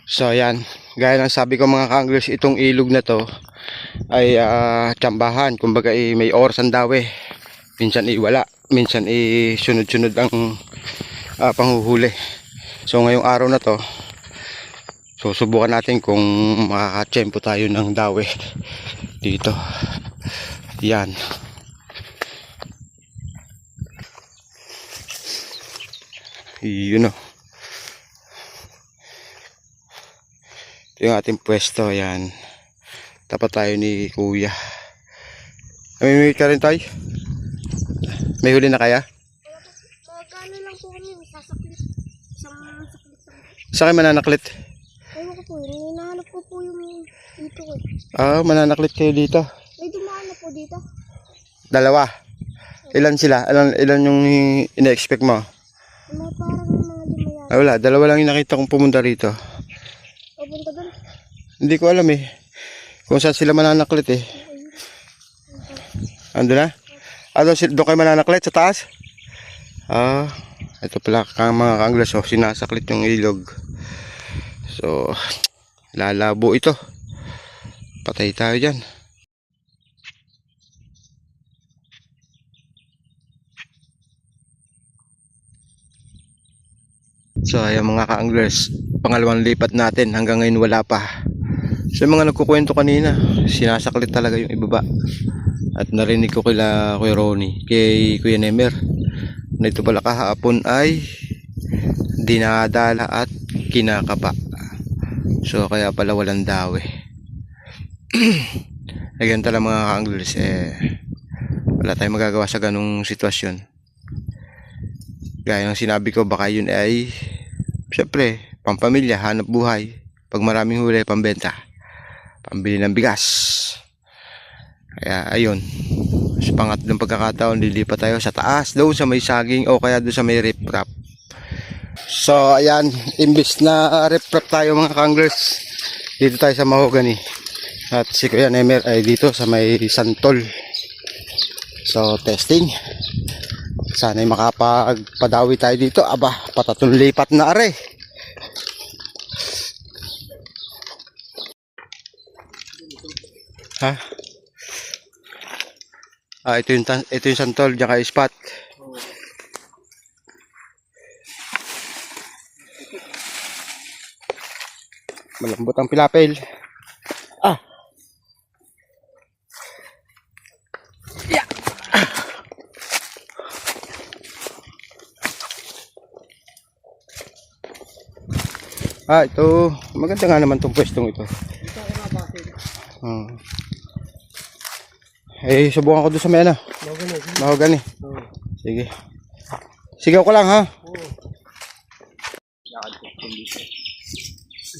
So ayan, gaya ng sabi ko mga ka-anglers, itong ilog na to ay tsambahan. Kumbaga may oras ang daw eh. Minsan wala, minsan sunod-sunod ang panghuhuli. So ngayong araw na to, susubukan natin kung makakatsyempo tayo ng dawe dito. Yan. Yun o. Ito yung ating pwesto. Yan. Tapat tayo ni kuya. May ka rin tayo? May huli na kaya? Magkano lang po kami, sasaklit. Isang saklit lang. Sa akin mananaklit? Ewan ko po, hinahanap ko po yung dito ko. Mananaklit kayo dito. May dumaan na po dito. Dalawa. Ilan sila? Ilan yung ina-expect mo? Mga parang mga lima yan. Wala, dalawa lang yung nakita kong pumunta rito. Papunta doon. Hindi ko alam eh. Kung saan sila mananaklit eh. Ando na? Doon kayo mananaklit sa taas? Ito pala mga ka-anglers, sinasaklit yung ilog. So, lalabo ito. Patay tayo dyan. So ayan mga ka-anglers, pangalawang lipat natin, hanggang ngayon wala pa. So mga nagkukwento kanina, sinasaklit talaga yung ibaba. At narinig ko kila Kuya Ronnie, kay Kuya Nemer, na ito pala kahapon ay dinadala at kinakapa. So kaya pala walang dawe. Again tala mga ka-anglers, wala tayong magagawa sa ganung sitwasyon. Gaya ng sinabi ko, baka yun ay syempre pampamilya, hanap buhay. Pag maraming huli, pambenta, pambili ng bigas. Kaya ayun, sa pangatlong pagkakataon, lilipat tayo sa taas, doon sa may saging o kaya doon sa may riprap. So ayan, imbis na riprap tayo mga ka-anglers, dito tayo sa mahogany. At si Kuya Nemer ay dito sa may santol. So testing, sana'y makapagpadawi tayo dito. Aba, patatong lipat na are. Ha? Ito yung santol, diyan kayo spot. Malambot ang pilapil. Ito, maganda nga naman tong pwestong ito. Dito ako nabasin. Subukan ko doon sa may ano. Mahogany. Sige. Sigaw ko lang ha.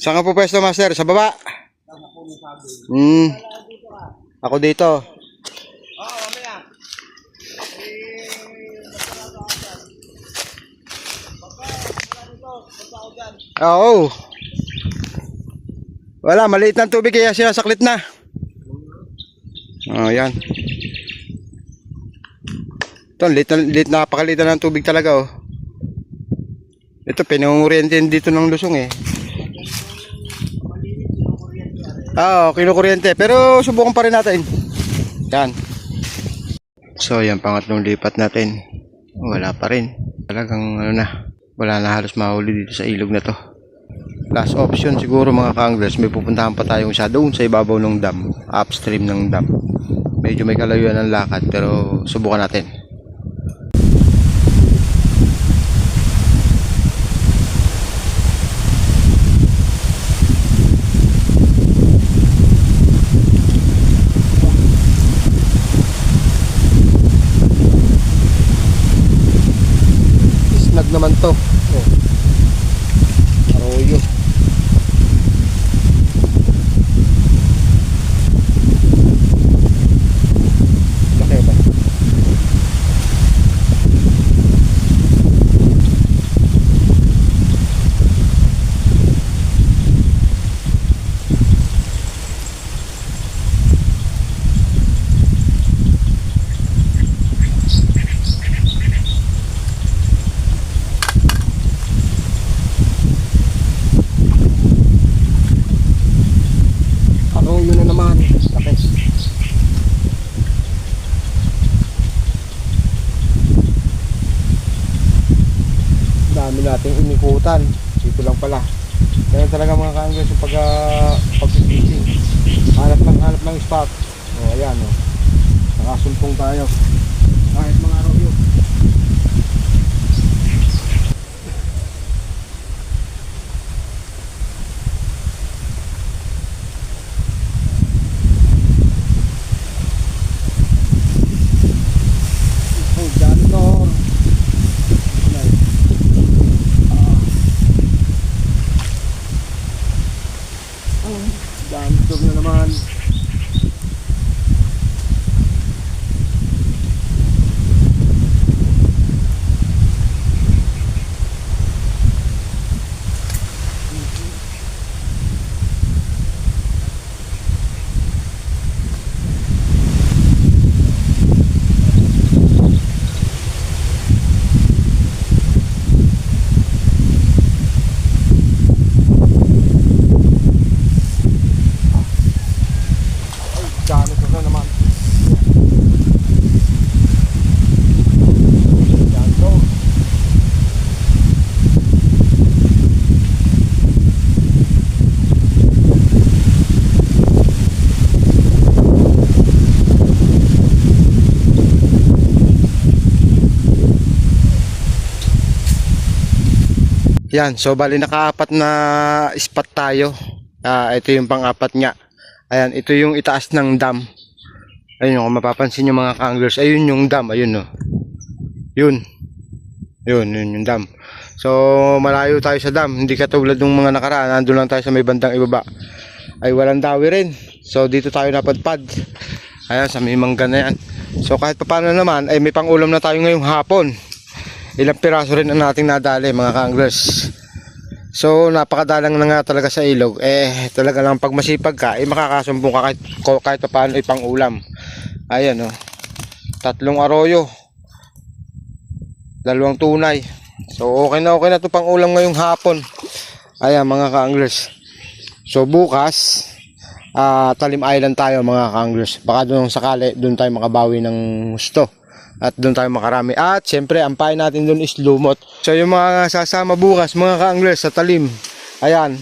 Saan ka po pwesto, master? Sa baba? Ako dito. Mamaya. Oo. Wala, maliit na tubig kaya sinasaklit na. Yan. Ito, liit na napakaliit na ng tubig talaga oh. Ito, pinangunguryente dito ng lusong eh. Kinukuryente. Pero subukan pa rin natin. Yan. So, yan, pangatlong lipat natin. Wala pa rin. Talagang ano na. Wala na halos mahuli dito sa ilog na to. Last option siguro mga ka-anglers, may pupuntahan pa tayong sa doon sa ibabaw ng dam, upstream ng dam. Medyo may kalayuan ng lakad pero subukan natin. Snag naman to. Arroyo. Laki ba? ating inikutan. Dito lang pala. Kaya talaga mga ka-anglers yung pag-fishing. Hanap ng spot. O ayan o. Nakasumpong tayo. Kahit mga arroyo. Oh, janitor. Janitor na naman. Janitor na naman. Janitor. Yan, so bali nakaapat na spot tayo. Ito yung pang-apat nga. Ayan, ito yung itaas ng dam. Ayun, kung mapapansin nyo mga ka-anglers, ayun yung dam, ayun no. Yun yung dam. So malayo tayo sa dam, hindi katulad ng mga nakaraan, nandun lang tayo sa may bandang ibaba. Ay walang dawi rin. So dito tayo napadpad. Ayan, sa may mangga na yan. So kahit paano naman, ay may pang-ulam na tayo ngayong hapon. Ilang piraso rin ang nating nadali mga ka-anglers. So napakadalang na nga talaga sa ilog. Talaga lang pag masipag ka, makakasumbong ka kahit paano ipang ulam. Ayan oh. 3 arroyo. 2 tunay. So okay na to pang ulam ngayong hapon. Ayan mga ka-anglers. So bukas Talim Island tayo mga ka-anglers. Baka doon sakali doon tayo makabawi ng gusto. At doon tayo makarami. At syempre ang pain natin doon is lumot. So yung mga sasama bukas mga ka-anglers sa Talim. Ayan.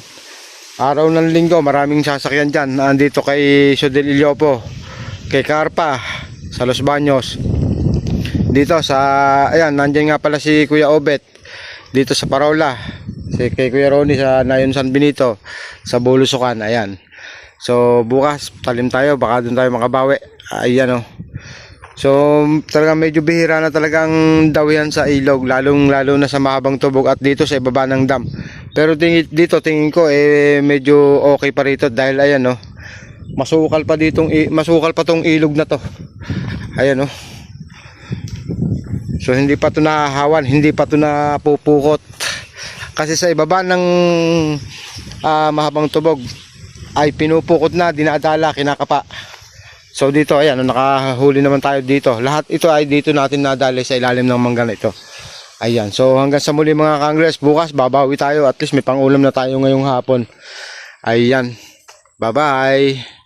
Araw ng linggo maraming sasakyan dyan. Andito kay Sodel Iliopo, kay Carpa, sa Los Baños. Dito sa ayan, nandiyan nga pala si Kuya Obet. Dito sa Parola. Kay Kuya Ronnie sa Nayon San Benito, sa Bulusukan. Ayan. So bukas Talim tayo. Baka doon tayo makabawi. Ayan oh. So talagang medyo bihira na talagang dawihan sa ilog, lalo na sa mahabang tubog at dito sa ibaba ng dam. Pero dito tingin ko medyo okay pa rito dahil ayan oh, masukal pa tong ilog na to. Ayan oh. So hindi pa to nahahawan, hindi pa to napupukot. Kasi sa ibaba ng mahabang tubog ay pinupukot na, dinadala, kinakapa. So dito ayan, nakahuli naman tayo dito. Lahat ito ay dito natin nadali sa ilalim ng mangga na ito. Ayan, so hanggang sa muli mga ka-anglers, bukas babawi tayo. At least may pang-ulam na tayo ngayong hapon. Ayan, bye bye.